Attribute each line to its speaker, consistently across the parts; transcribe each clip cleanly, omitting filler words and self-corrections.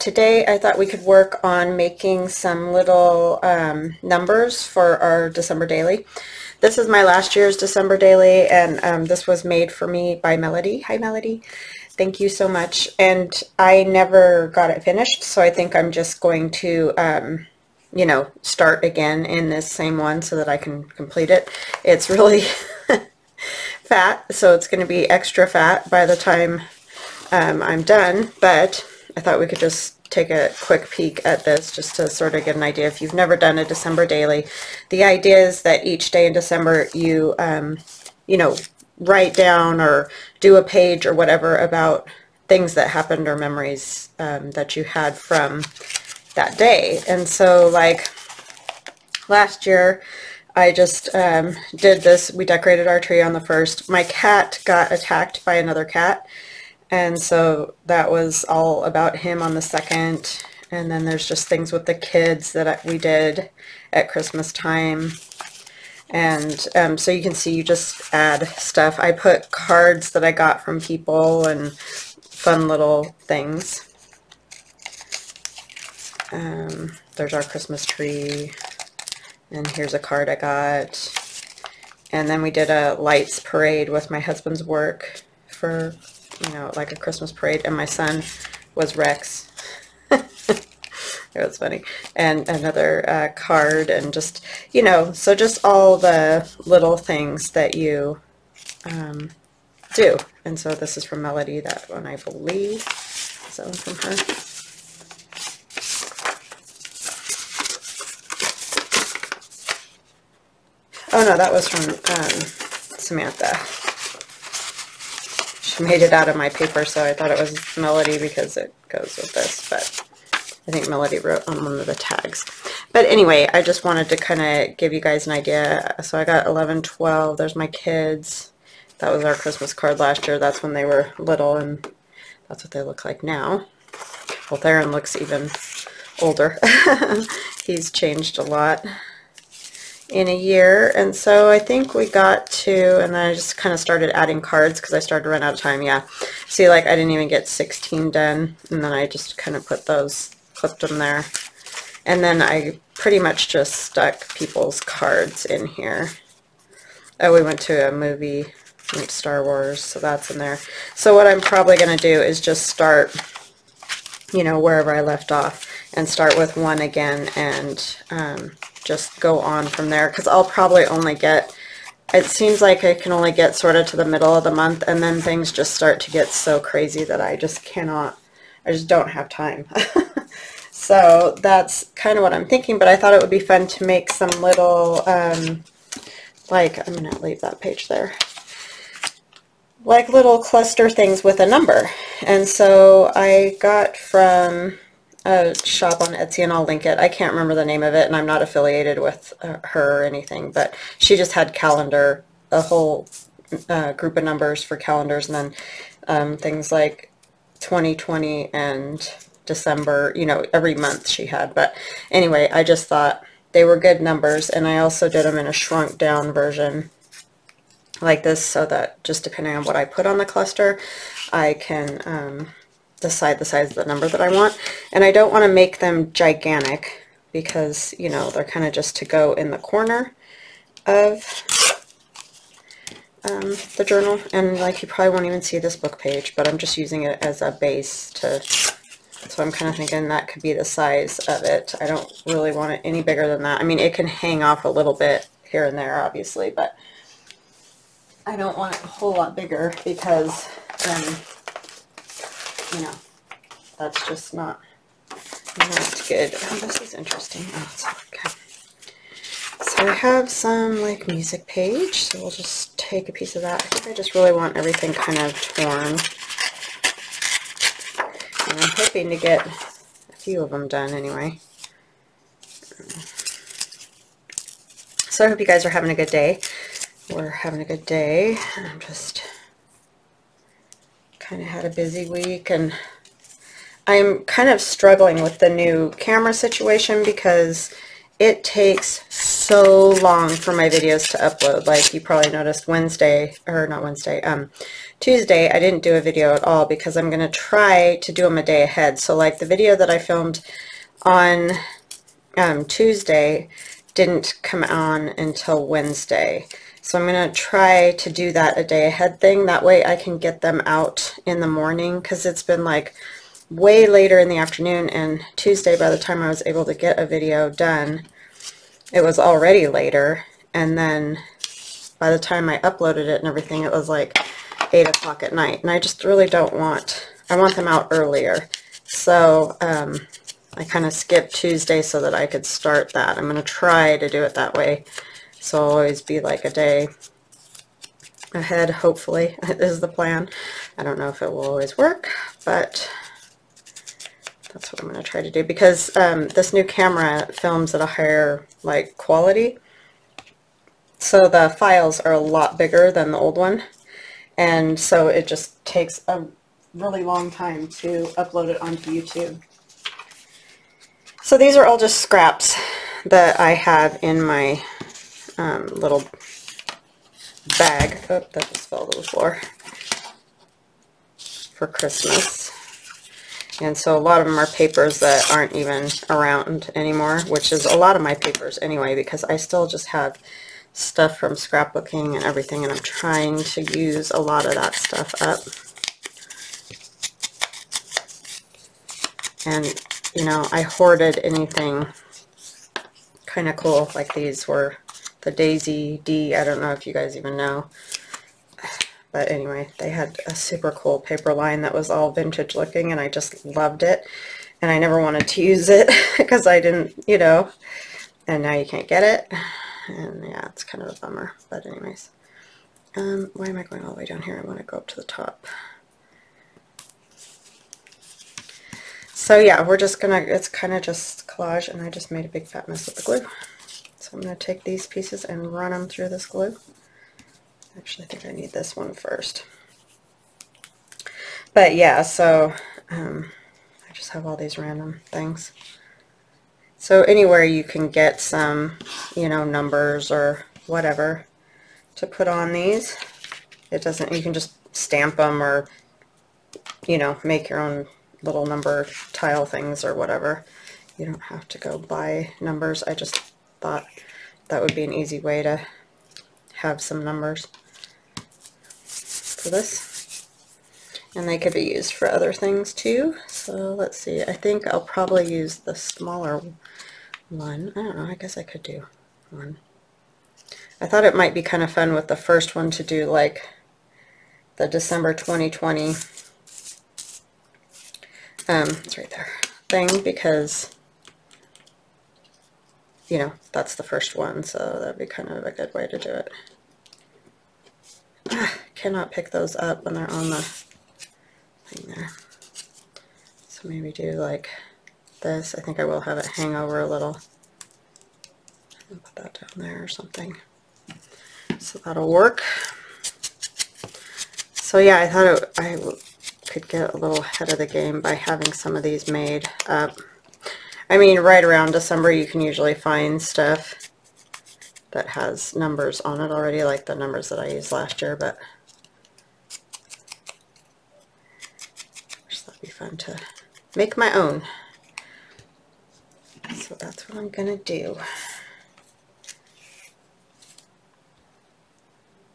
Speaker 1: today I thought we could work on making some little numbers for our December daily. This is my last year's December daily, and this was made for me by Melody. Hi Melody. Thank you so much. And I never got it finished, so I think I'm just going to you know, start again in this same one so that I can complete it. It's really fat, so it's going to be extra fat by the time I'm done, but I thought we could just take a quick peek at this just to sort of get an idea. If you've never done a December daily, the idea is that each day in December you you know, write down or do a page or whatever about things that happened or memories that you had from that day. And so like last year I just did this. We decorated our tree on the 1st. My cat got attacked by another cat, and so that was all about him on the 2nd. And then there's just things with the kids that we did at Christmas time. And so you can see, you just add stuff. I put cards that I got from people and fun little things. There's our Christmas tree. And here's a card I got. And then we did a lights parade with my husband's work for, you know, like a Christmas parade. And my son was Rex. It was funny. And another card, and just, you know, so just all the little things that you do. And so this is from Melody, that one I believe. Is that one from her? Oh no, that was from Samantha. She made it out of my paper, so I thought it was Melody because it goes with this, but I think Melody wrote on one of the tags. But anyway, I just wanted to kind of give you guys an idea. So I got 11, 12, there's my kids. That was our Christmas card last year. That's when they were little, and that's what they look like now. Well, Theron looks even older. He's changed a lot in a year. And so I think we got to, and then I just kind of started adding cards because I started to run out of time. Yeah, see, like I didn't even get 16 done, and then I just kind of put those, clipped them there, and then I pretty much just stuck people's cards in here. Oh, we went to a movie, went to Star Wars, so that's in there. So what I'm probably going to do is just start, you know, wherever I left off, and start with one again, and just go on from there, because I'll probably only get, it seems like I can only get sort of to the middle of the month, and then things just start to get so crazy that I just cannot, I just don't have time. So that's kind of what I'm thinking, but I thought it would be fun to make some little, like, I'm going to leave that page there, like little cluster things with a number. And so I got from a shop on Etsy, and I'll link it. I can't remember the name of it, and I'm not affiliated with her or anything, but she just had calendar, a whole group of numbers for calendars, and then things like 2020 and December, you know, every month she had. But anyway, I just thought they were good numbers, and I also did them in a shrunk down version like this, so that just depending on what I put on the cluster, I can decide the size of the number that I want. And I don't want to make them gigantic because, you know, they're kind of just to go in the corner of the journal. And like, you probably won't even see this book page, but I'm just using it as a base to, so I'm kind of thinking that could be the size of it. I don't really want it any bigger than that. I mean, it can hang off a little bit here and there, obviously, but I don't want it a whole lot bigger, because then, you know, that's just not good. Oh, this is interesting. Oh, it's okay. So I have some like music page, so we'll just take a piece of that. I think I just really want everything kind of torn. And I'm hoping to get a few of them done anyway. So I hope you guys are having a good day. We're having a good day. I'm just kind of had a busy week, and I'm kind of struggling with the new camera situation because it takes so long for my videos to upload. Like you probably noticed Wednesday, or not Wednesday, Tuesday, I didn't do a video at all because I'm going to try to do them a day ahead. So like the video that I filmed on Tuesday didn't come on until Wednesday. So I'm going to try to do that a day ahead thing. That way I can get them out in the morning, because it's been like way later in the afternoon, and Tuesday, by the time I was able to get a video done, it was already later, and then by the time I uploaded it and everything, it was like 8 o'clock at night, and I just really don't want, I want them out earlier. So I kind of skipped Tuesday so that I could start that. I'm going to try to do it that way, so I'll always be like a day ahead, hopefully, is the plan. I don't know if it will always work, but that's what I'm going to try to do, because this new camera films at a higher like quality, so the files are a lot bigger than the old one, and so it just takes a really long time to upload it onto YouTube. So these are all just scraps that I have in my little bag. Oh, that just fell to the floor, for Christmas. And so a lot of them are papers that aren't even around anymore, which is a lot of my papers anyway, because I still just have stuff from scrapbooking and everything, and I'm trying to use a lot of that stuff up. And, you know, I hoarded anything kind of cool, like these were the Daisy D. I don't know if you guys even know. But anyway, they had a super cool paper line that was all vintage looking, and I just loved it. And I never wanted to use it because I didn't, you know, and now you can't get it. And yeah, it's kind of a bummer. But anyways, why am I going all the way down here? I want to go up to the top. So yeah, we're just gonna, it's kind of just collage, and I just made a big fat mess with the glue. So I'm going to take these pieces and run them through this glue. Actually, I think I need this one first. But yeah, so I just have all these random things. So anywhere you can get some, you know, numbers or whatever to put on these. It doesn't, you can just stamp them, or, you know, make your own little number tile things or whatever. You don't have to go buy numbers. I just thought that would be an easy way to have some numbers for this, and they could be used for other things too. So let's see, I think I'll probably use the smaller one. I don't know, I guess I could do one. I thought it might be kind of fun with the first one to do like the December 2020 it's right there thing, because you know, that's the first one, so that'd be kind of a good way to do it. Cannot pick those up when they're on the thing there. So maybe do like this. I think I will have it hang over a little. I'll put that down there or something. So that'll work. So yeah, I thought I could get a little ahead of the game by having some of these made up. I mean, right around December you can usually find stuff that has numbers on it already, like the numbers that I used last year, but that'd be fun to make my own. So that's what I'm gonna do.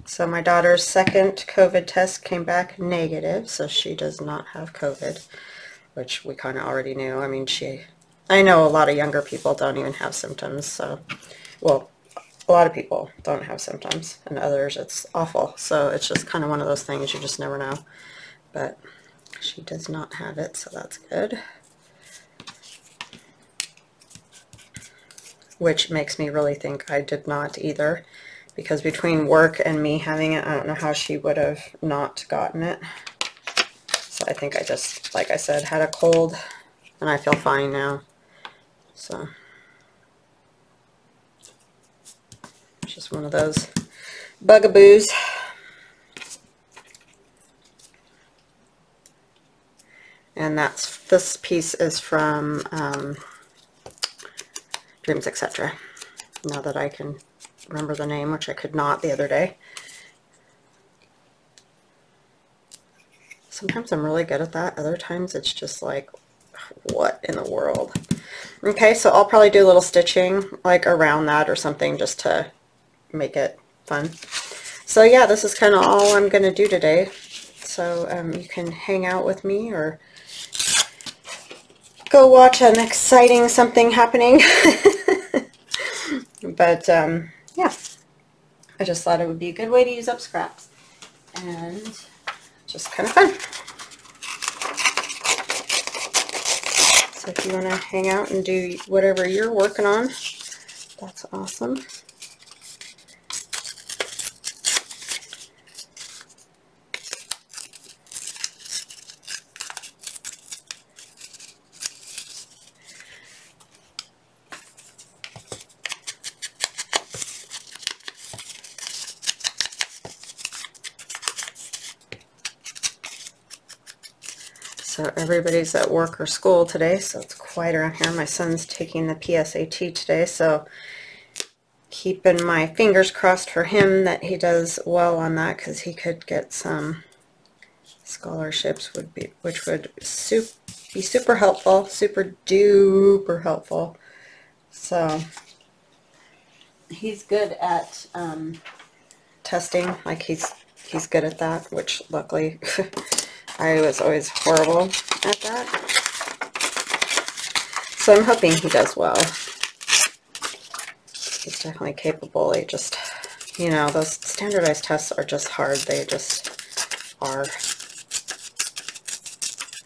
Speaker 1: So my daughter's second COVID test came back negative, so she does not have COVID, which we kind of already knew. I mean, I know a lot of younger people don't even have symptoms, so, well, a lot of people don't have symptoms, and others it's awful. So it's just kind of one of those things, you just never know. But she does not have it, so that's good. Which makes me really think I did not either, because between work and me having it, I don't know how she would have not gotten it. So I think I just, like I said, had a cold, and I feel fine now. So it's just one of those bugaboos. And this piece is from Dreamz EtCetera. now that I can remember the name, which I could not the other day. Sometimes I'm really good at that. Other times it's just like, what in the world? Okay, so I'll probably do a little stitching like around that or something just to make it fun. So yeah, this is kind of all I'm going to do today. So you can hang out with me or go watch an exciting something happening. But yeah, I just thought it would be a good way to use up scraps and just kind of fun. So if you want to hang out and do whatever you're working on, that's awesome. So everybody's at work or school today, so it's quiet around here. My son's taking the PSAT today, so keeping my fingers crossed for him that he does well on that, because he could get some scholarships, which would be super helpful, super duper helpful. So he's good at testing, like he's good at that, which luckily I was always horrible at that. So I'm hoping he does well. He's definitely capable. He just, you know, those standardized tests are just hard. They just are.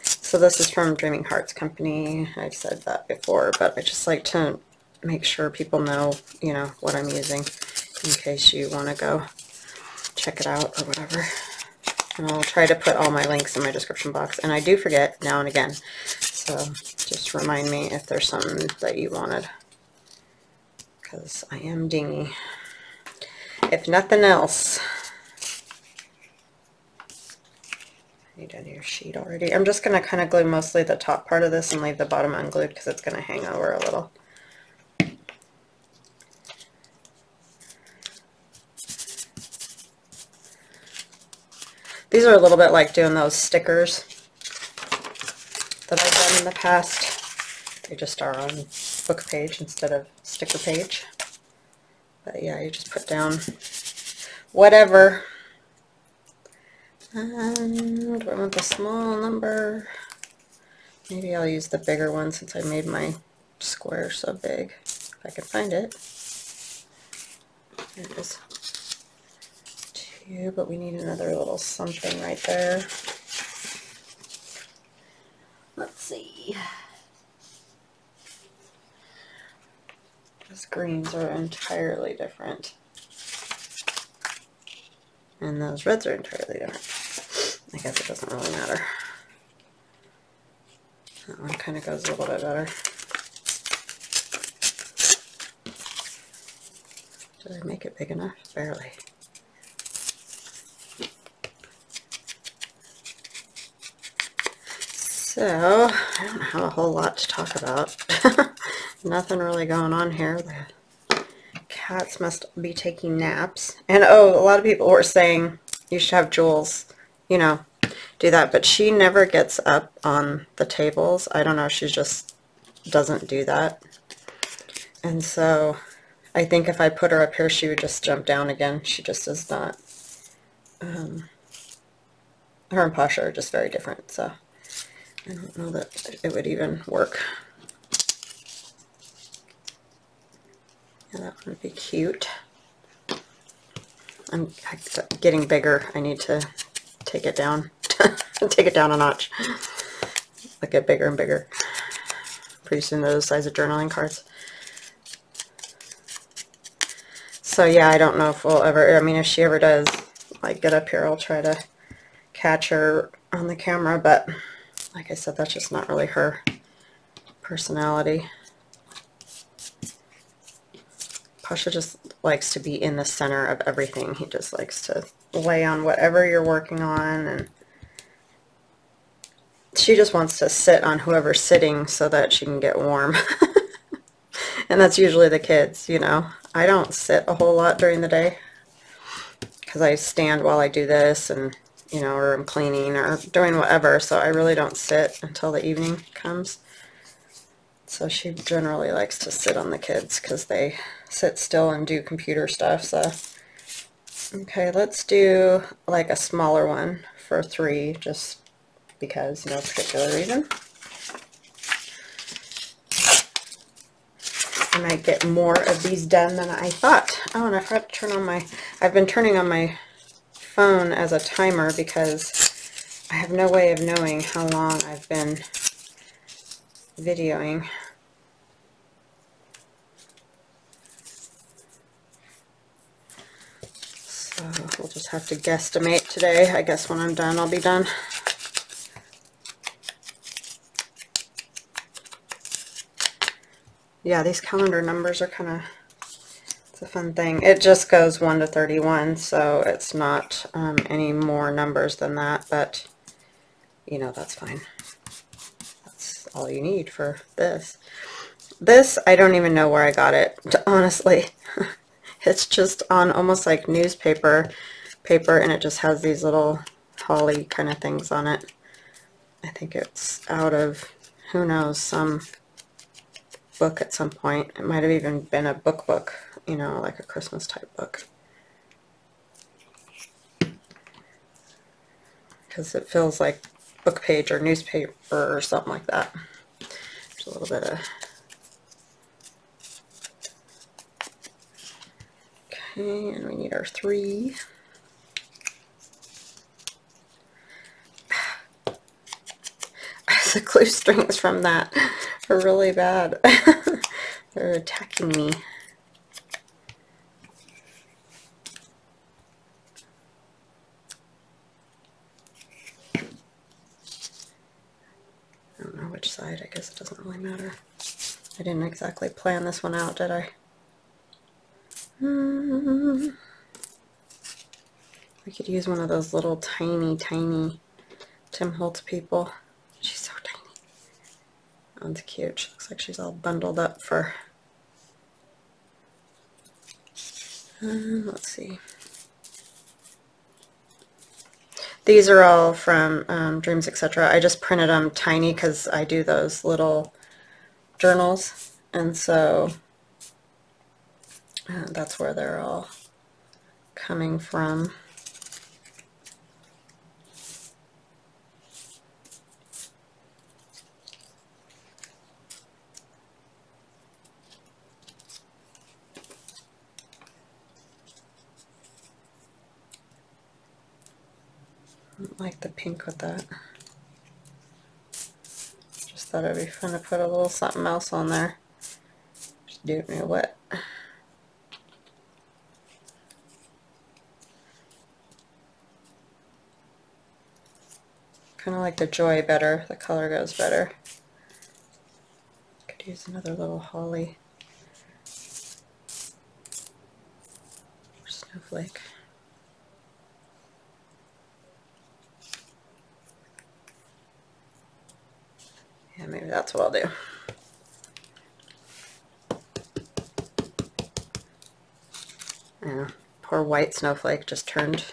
Speaker 1: So this is from Dreaming Hearts Company. I've said that before, but I just like to make sure people know, you know, what I'm using in case you want to go check it out or whatever. And I'll try to put all my links in my description box. And I do forget now and again. So just remind me if there's something that you wanted. Because I am dingy. If nothing else. You done your sheet already? I'm just going to kind of glue mostly the top part of this and leave the bottom unglued because it's going to hang over a little. These are a little bit like doing those stickers that I've done in the past. They just are on book page instead of sticker page. But yeah, you just put down whatever. And do I want the small number? Maybe I'll use the bigger one since I made my square so big. If I can find it. There it is. But we need another little something right there. Let's see. Those greens are entirely different. And those reds are entirely different. I guess it doesn't really matter. That one kind of goes a little bit better. Did I make it big enough? Barely. So, I don't have a whole lot to talk about. Nothing really going on here. The cats must be taking naps. And oh, a lot of people were saying you should have Jules, you know, do that. But she never gets up on the tables. I don't know, she just doesn't do that. And so, I think if I put her up here, she would just jump down again. She just does not. Her and Pasha are just very different, so I don't know that it would even work. Yeah, that would be cute. I'm getting bigger. I need to take it down. Take it down a notch. Like get bigger and bigger. Pretty soon they're the size of journaling cards. So yeah, I don't know if we'll ever, I mean, if she ever does, like, get up here, I'll try to catch her on the camera, but like I said, that's just not really her personality. Pasha just likes to be in the center of everything. He just likes to lay on whatever you're working on, and she just wants to sit on whoever's sitting so that she can get warm. And that's usually the kids, you know. I don't sit a whole lot during the day because I stand while I do this, and you know, or I'm cleaning or doing whatever, so I really don't sit until the evening comes. So she generally likes to sit on the kids because they sit still and do computer stuff. So okay, let's do like a smaller one for 3, just because, no particular reason. I might get more of these done than I thought. Oh, and I forgot to turn on my, I've been turning on my phone as a timer because I have no way of knowing how long I've been videoing. So we'll just have to guesstimate today. I guess when I'm done, I'll be done. Yeah, these calendar numbers are kind of, it's a fun thing. It just goes 1 to 31, so it's not any more numbers than that, but you know, that's fine. That's all you need for this. This, I don't even know where I got it, honestly. It's just on almost like newspaper paper, and it just has these little holly kind of things on it. I think it's out of, who knows, some book at some point. It might have even been a book, you know, like a Christmas type book. Because it feels like book page or newspaper or something like that. There's a little bit of... Okay, and we need our 3. The glue strings from that are really bad. They're attacking me. I don't know which side. I guess it doesn't really matter. I didn't exactly plan this one out, did I? We could use one of those little tiny Tim Holtz people. She's so tiny. That one's cute. She looks like she's all bundled up for... let's see. These are all from Dreamz EtCetera. I just printed them tiny because I do those little journals, and so that's where they're all coming from. I don't like the pink with that. Just thought it'd be fun to put a little something else on there. Just don't know what. Kind of like the Joy better. The color goes better. Could use another little holly or snowflake. Yeah, maybe that's what I'll do. Yeah, poor white snowflake just turned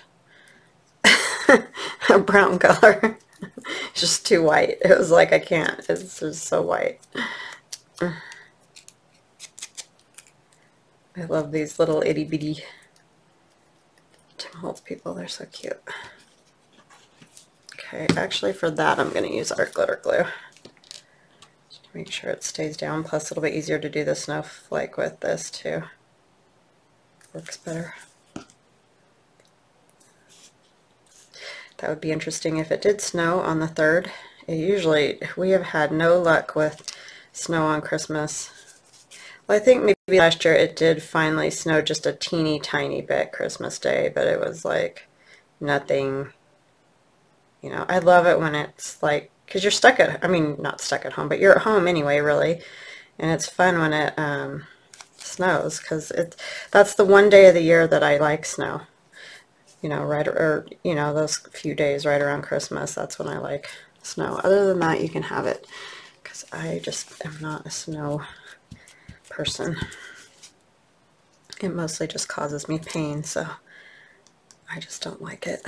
Speaker 1: a brown color. It's just too white. It was like, I can't. It's just so white. I love these little itty bitty Tim Holtz people. They're so cute. Okay, actually for that I'm going to use our glitter glue. Make sure it stays down, plus a little bit easier to do the snowflake with this too. Works better. That would be interesting if it did snow on the 3rd. We have had no luck with snow on Christmas. Well, I think maybe last year it did finally snow just a teeny tiny bit Christmas Day, but it was like nothing, you know. I love it when it's like, because you're stuck at, I mean, not stuck at home, but you're at home anyway, really. And it's fun when it snows, because that's the one day of the year that I like snow. You know, you know, those few days right around Christmas, that's when I like snow. Other than that, you can have it, because I just am not a snow person. It mostly just causes me pain, so I just don't like it.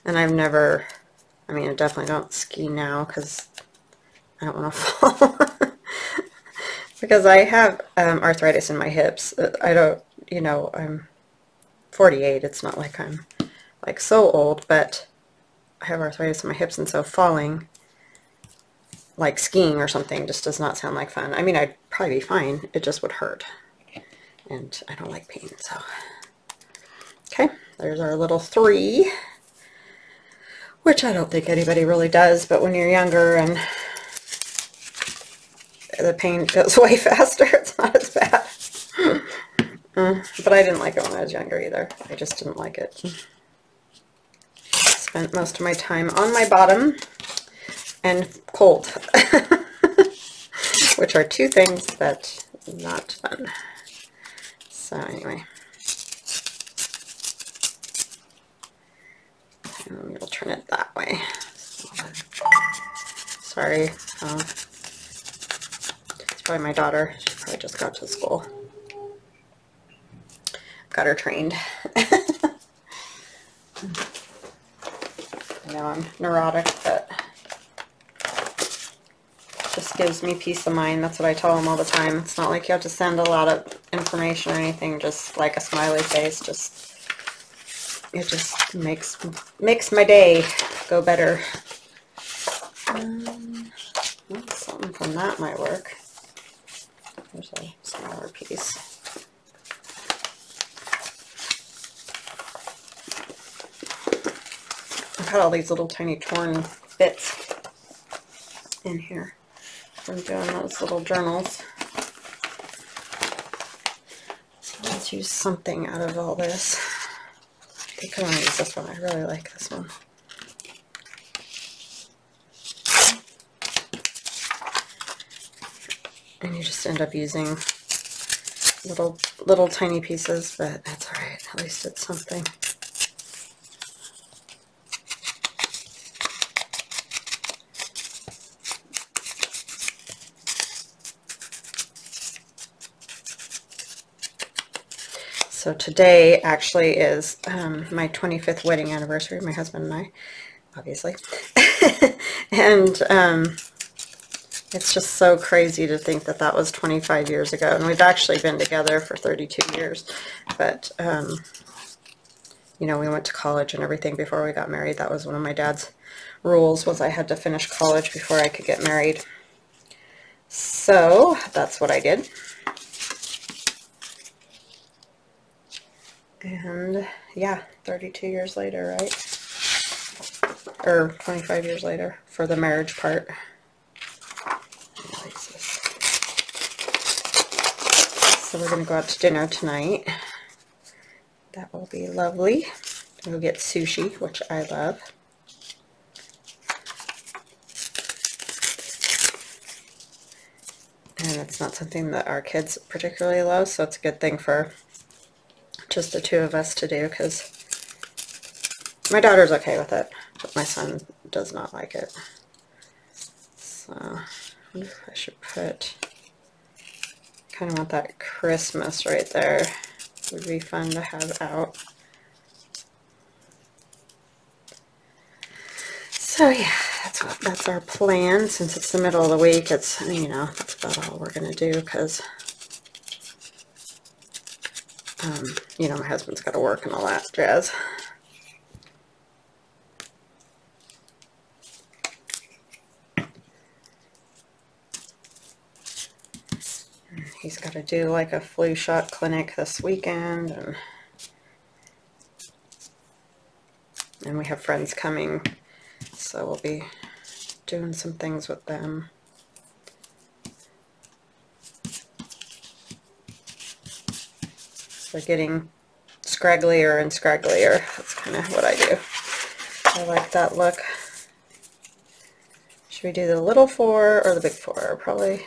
Speaker 1: And I've never, I mean, I definitely don't ski now because I don't want to fall. Because I have arthritis in my hips. I don't, you know, I'm 48. It's not like I'm like so old, but I have arthritis in my hips, and so falling, like skiing or something, just does not sound like fun. I mean, I'd probably be fine. It just would hurt. And I don't like pain, so. Okay, there's our little 3, which I don't think anybody really does, but when you're younger and the pain goes way faster, it's not as bad. But I didn't like it when I was younger either. I just didn't like it. Spent most of my time on my bottom and cold, which are 2 things that not fun. So anyway, and we'll turn it that way. Sorry, it's probably my daughter. She probably just got to school. Got her trained. I know I'm neurotic, but it just gives me peace of mind. That's what I tell them all the time. It's not like you have to send a lot of information or anything, just like a smiley face. It just makes my day go better. Well, something from that might work. There's a smaller piece. I've had all these little tiny torn bits in here from doing those little journals. So let's use something out of all this. I think I want to use this one. I really like this one. And you just end up using little tiny pieces, but that's alright. At least it's something. So today actually is my 25th wedding anniversary, my husband and I, obviously. And it's just so crazy to think that that was 25 years ago. And we've actually been together for 32 years. But, you know, we went to college and everything before we got married. That was one of my dad's rules, was I had to finish college before I could get married. So that's what I did. And yeah, 32 years later, right? Or 25 years later for the marriage part. So we're going to go out to dinner tonight. That will be lovely. We'll get sushi, which I love. And it's not something that our kids particularly love, so it's a good thing for just the 2 of us to do, because my daughter's okay with it, but my son does not like it. So I wonder if I should put, kind of want that Christmas right there. Would be fun to have out. So yeah, that's our plan. Since it's the middle of the week, it's, you know, that's about all we're gonna do, because you know, my husband's got to work and all that jazz. And he's got to do like a flu shot clinic this weekend, and we have friends coming, so we'll be doing some things with them. They're getting scragglier and scragglier. That's kind of what I do. I like that look. Should we do the little 4 or the big 4? Probably, I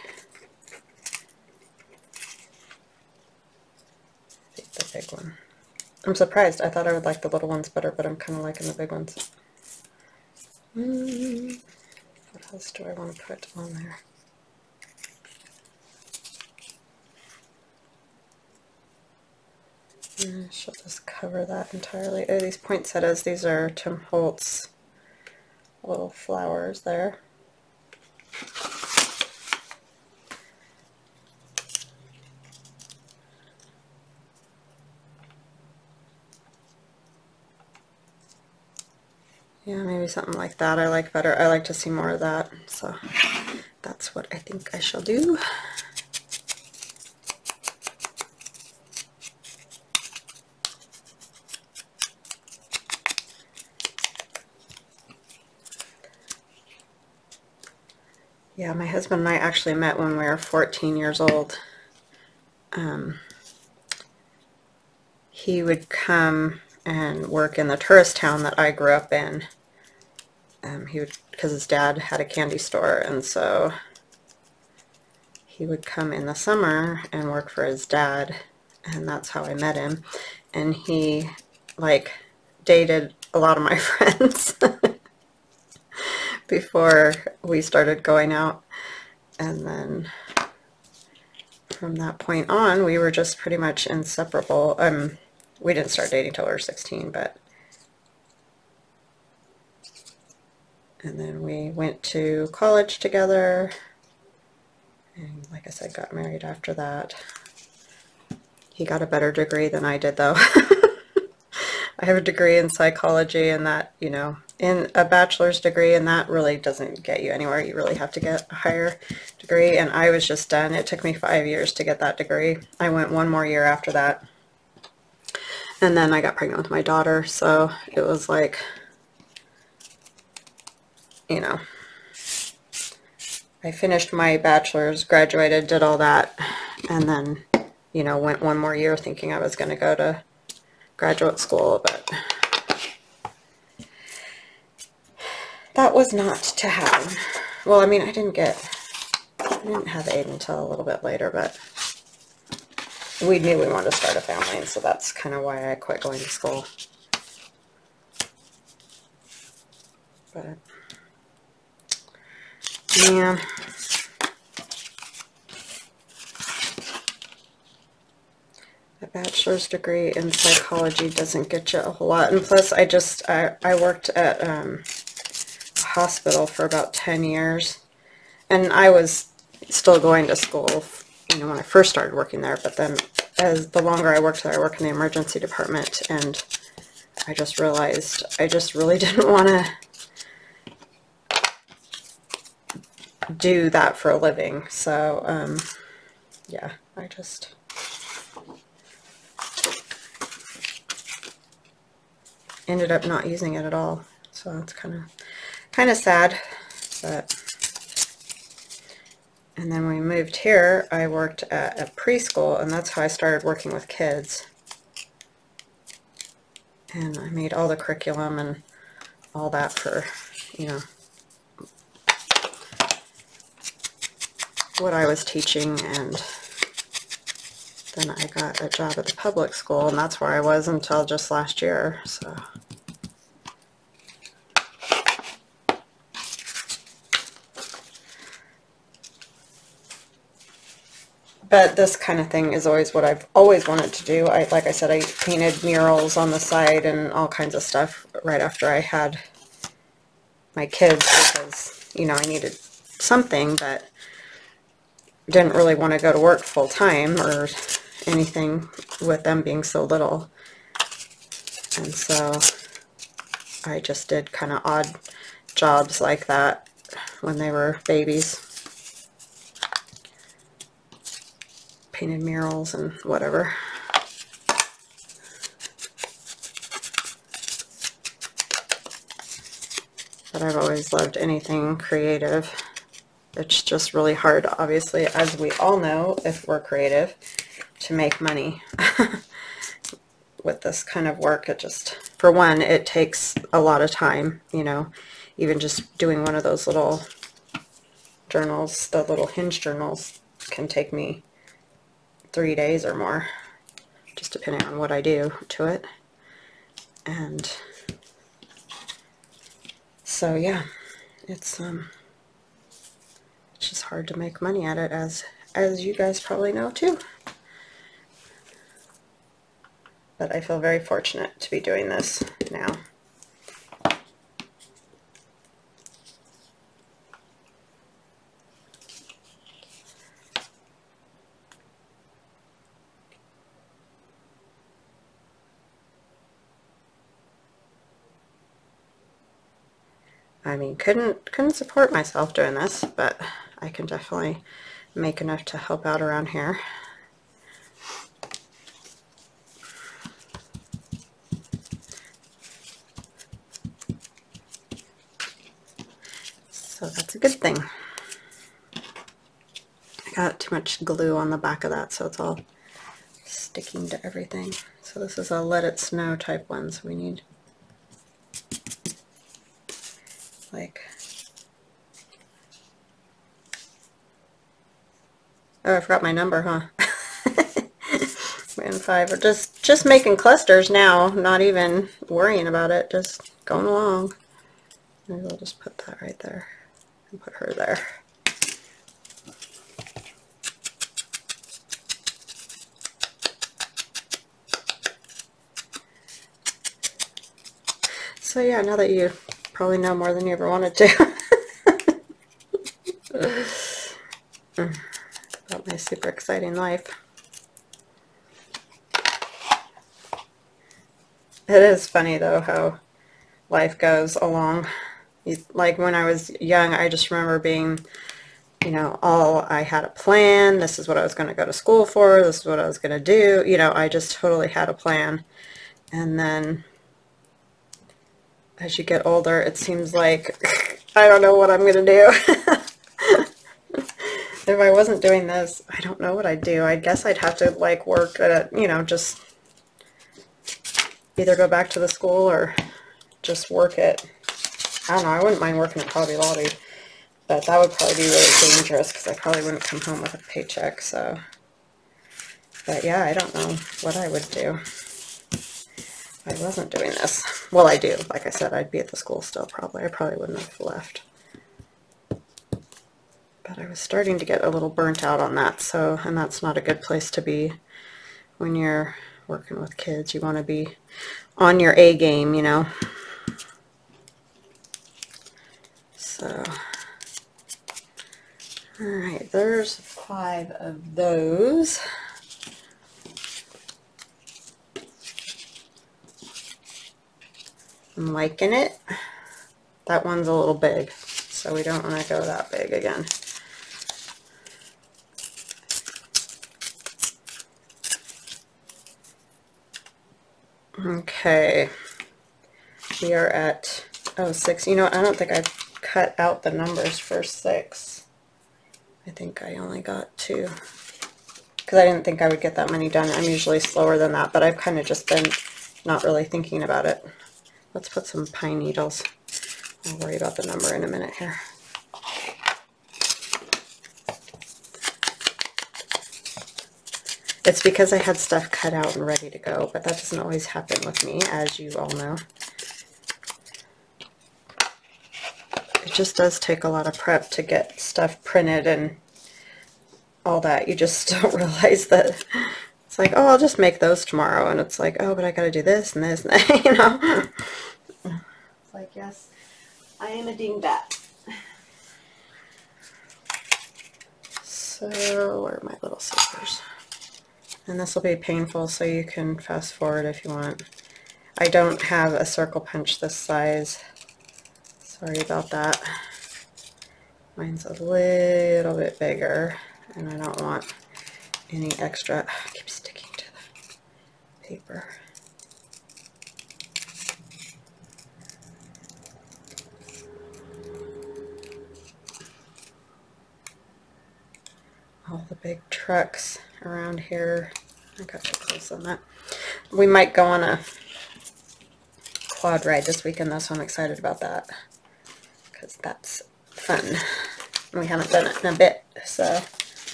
Speaker 1: think the big one. I'm surprised. I thought I would like the little ones better, but I'm kind of liking the big ones. What else do I want to put on there? I should just cover that entirely. Oh, these poinsettias, these are Tim Holtz little flowers there. Yeah, maybe something like that I like better. I like to see more of that, so that's what I think I shall do. Yeah, my husband and I actually met when we were 14 years old. He would come and work in the tourist town that I grew up in. He would, because his dad had a candy store, and so he would come in the summer and work for his dad, and that's how I met him. And he, like, dated a lot of my friends before we started going out, and then from that point on we were just pretty much inseparable. We didn't start dating till we were 16, but and then we went to college together, and like I said, got married after that. He got a better degree than I did, though. I have a degree in psychology, and that, you know, in a bachelor's degree, and that really doesn't get you anywhere. You really have to get a higher degree, and I was just done. It took me 5 years to get that degree. I went one more year after that, and then I got pregnant with my daughter, so it was like, you know, I finished my bachelor's, graduated, did all that, and then, you know, went one more year thinking I was going to go to graduate school, but that was not to happen. Well, I mean, I didn't have Aiden until a little bit later, but we knew we wanted to start a family, and so that's kind of why I quit going to school. But yeah, a bachelor's degree in psychology doesn't get you a whole lot, and plus I worked at a hospital for about 10 years, and I was still going to school, you know, when I first started working there, but then as the longer I worked there, I worked in the emergency department, and I just realized I just really didn't want to do that for a living. So yeah, I just ended up not using it at all, so it's kind of sad. But and then when we moved here, I worked at a preschool, and that's how I started working with kids, and I made all the curriculum and all that for, you know, what I was teaching. And then I got a job at the public school, and that's where I was until just last year. So but this kind of thing is always what I've always wanted to do. Like I said, I painted murals on the side and all kinds of stuff right after I had my kids, because, you know, I needed something, but didn't really want to go to work full time or anything with them being so little. And so I just did kind of odd jobs like that when they were babies. Painted murals and whatever. But I've always loved anything creative. It's just really hard, obviously, as we all know, if we're creative, to make money. With this kind of work, it just, for one, it takes a lot of time, you know. Even just doing one of those little journals, the little hinge journals, can take me 3 days or more, just depending on what I do to it. And so yeah, it's hard to make money at it, as you guys probably know too. But I feel very fortunate to be doing this now. I mean, couldn't support myself doing this, but I can definitely make enough to help out around here. So that's a good thing. I got too much glue on the back of that, so it's all sticking to everything. So this is a Let It Snow type one, so we need like, oh, I forgot my number, huh? And 5. We're just making clusters now, not even worrying about it, just going along. Maybe I'll just put that right there and put her there. So yeah, now that you probably know more than you ever wanted to about my super exciting life. It is funny though how life goes along. Like when I was young, I just remember being, you know, I had a plan. This is what I was going to go to school for. This is what I was going to do. You know, I just totally had a plan. And then as you get older, it seems like I don't know what I'm going to do. If I wasn't doing this, I don't know what I'd do. I guess I'd have to like work at a, you know, just either go back to the school or just work it. I don't know, I wouldn't mind working at Hobby Lobby, but that would probably be really dangerous because I probably wouldn't come home with a paycheck, so. But yeah, I don't know what I would do if I wasn't doing this. Well, I do. Like I said, I'd be at the school still probably. I probably wouldn't have left. But I was starting to get a little burnt out on that, so, and that's not a good place to be when you're working with kids. You want to be on your A game, you know. So, alright, there's 5 of those. I'm liking it. That one's a little big, so we don't want to go that big again. Okay, we are at 6. You know what, I don't think I cut out the numbers for 6. I think I only got 2 because I didn't think I would get that many done. I'm usually slower than that, but I've kind of just been not really thinking about it. Let's put some pine needles. I'll worry about the number in a minute here. It's because I had stuff cut out and ready to go, but that doesn't always happen with me, as you all know. It just does take a lot of prep to get stuff printed and all that. You just don't realize that it's like, oh, I'll just make those tomorrow, and it's like, oh, but I got to do this and this and that, you know. It's like, yes, I am a dingbat. So, where are my little scissors? And this will be painful, so you can fast forward if you want. I don't have a circle punch this size. Sorry about that. Mine's a little bit bigger, and I don't want any extra. I keep sticking to the paper. All the big trucks around here. I got too close on that. We might go on a quad ride this weekend though, so I'm excited about that because that's fun. We haven't done it in a bit, so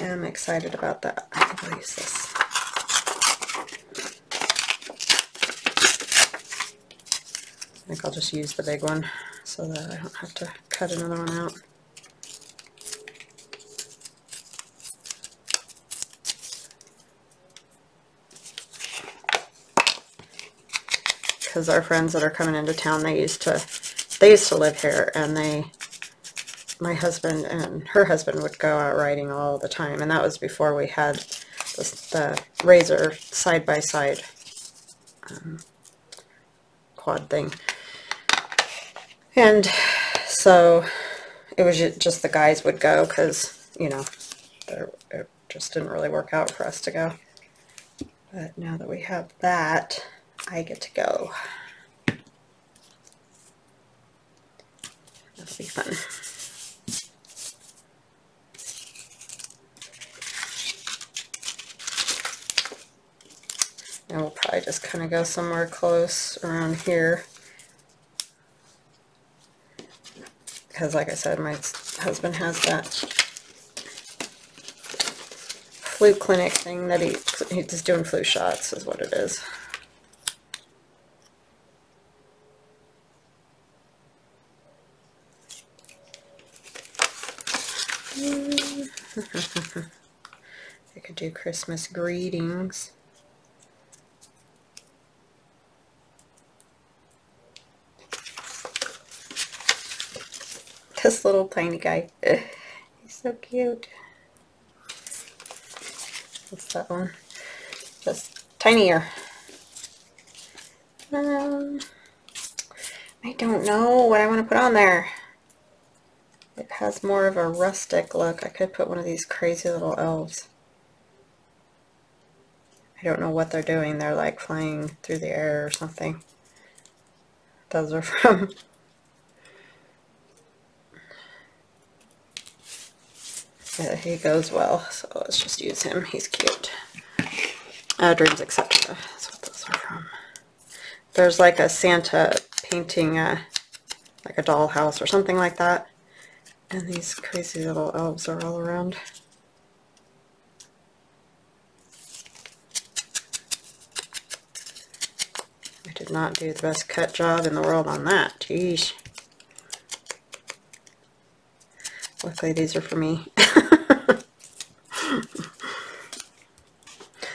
Speaker 1: I am excited about that. I think I'll use this. I think I'll just use the big one so that I don't have to cut another one out. because our friends that are coming into town, they used to live here, and my husband and her husband would go out riding all the time, and that was before we had the Razor side-by-side quad thing. And so it was just the guys would go because, you know, it just didn't really work out for us to go. But now that we have that, I get to go. That'll be fun. And we'll probably just kind of go somewhere close around here. Because like I said, my husband has that flu clinic thing that he's just doing flu shots is what it is. I could do Christmas greetings. This little tiny guy. He's so cute. What's that one? Just tinier. I don't know what I want to put on there. It has more of a rustic look. I could put one of these crazy little elves. I don't know what they're doing. They're like flying through the air or something. Those are from... Yeah, he goes well, so let's just use him. He's cute. Dreamz EtCetera. That's what those are from. There's like a Santa painting, like a dollhouse or something like that. And these crazy little elves are all around. I did not do the best cut job in the world on that. Jeez. Luckily these are for me.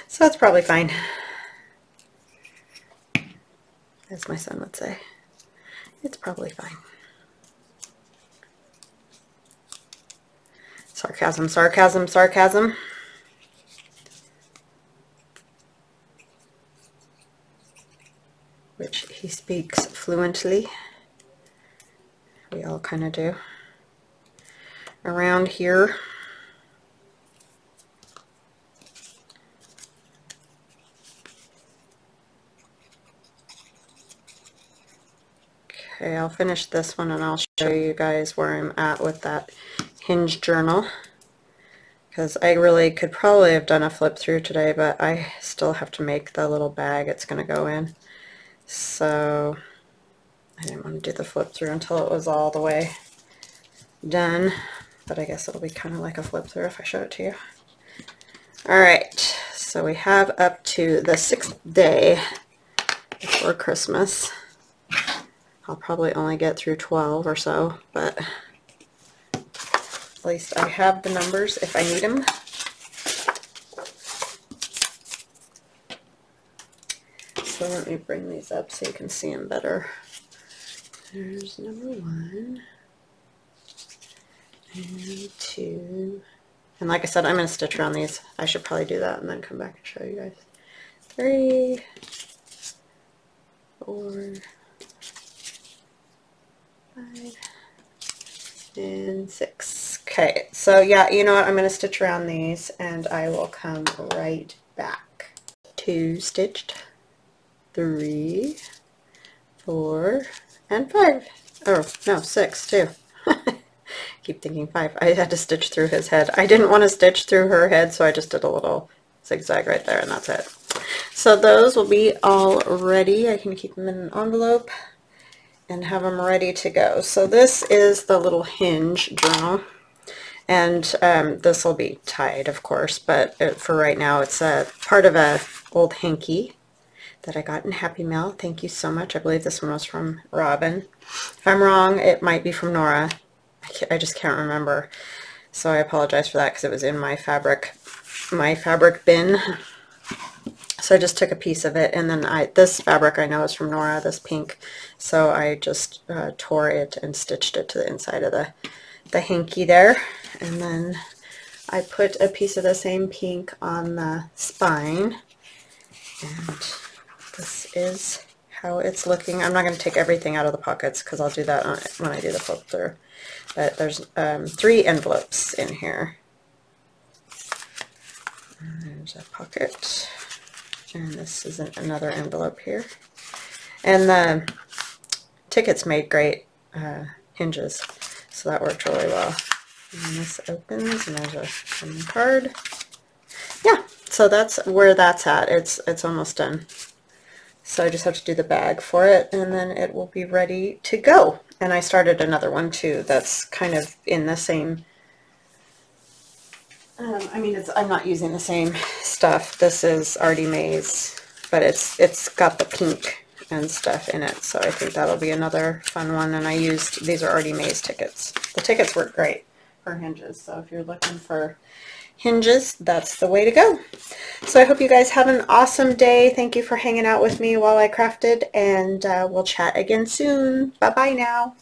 Speaker 1: So that's probably fine. As my son would say. It's probably fine. Sarcasm, sarcasm, sarcasm. Which he speaks fluently. We all kind of do. Around here. Okay, I'll finish this one and I'll show you guys where I'm at with that hinge journal. Because I really could probably have done a flip through today, but I still have to make the little bag it's going to go in. So I didn't want to do the flip through until it was all the way done. But I guess it'll be kind of like a flip through if I show it to you. Alright, so we have up to the 6th day before Christmas. I'll probably only get through 12 or so, but at least I have the numbers if I need them. So let me bring these up so you can see them better. There's number 1 and 2. And like I said, I'm going to stitch around these. I should probably do that and then come back and show you guys. 3, 4, 5, and 6. Okay, so yeah, you know what? I'm going to stitch around these and I will come right back. 2 stitched, 3, 4, and 5. Oh, no, 6 too. Keep thinking 5. I had to stitch through his head. I didn't want to stitch through her head, so I just did a little zigzag right there, and that's it. So those will be all ready. I can keep them in an envelope and have them ready to go. So this is the little hinge journal, and this will be tied, of course, but for right now it's a part of a old hanky that I got in Happy Mail. Thank you so much. I believe this one was from Robin. If I'm wrong, it might be from Nora. I just can't remember, so I apologize for that because it was in my fabric bin. So I just took a piece of it, and then this fabric I know is from Nora, this pink, so I just tore it and stitched it to the inside of the hanky there, and then I put a piece of the same pink on the spine, and this is how it's looking. I'm not going to take everything out of the pockets because I'll do that when I do the flip through, but there's 3 envelopes in here. And there's a pocket. And this is another envelope here. And the tickets made great hinges, so that worked really well. And this opens, and there's a card. Yeah, so that's where that's at. It's almost done. So I just have to do the bag for it, and then it will be ready to go. And I started another one too that's kind of in the same... I mean, I'm not using the same stuff. This is Artie Mae's, but it's got the pink and stuff in it, so I think that'll be another fun one. And I used, these are Artie Mae's tickets. The tickets work great for hinges, so if you're looking for hinges, that's the way to go. So I hope you guys have an awesome day. Thank you for hanging out with me while I crafted, and we'll chat again soon. Bye-bye now.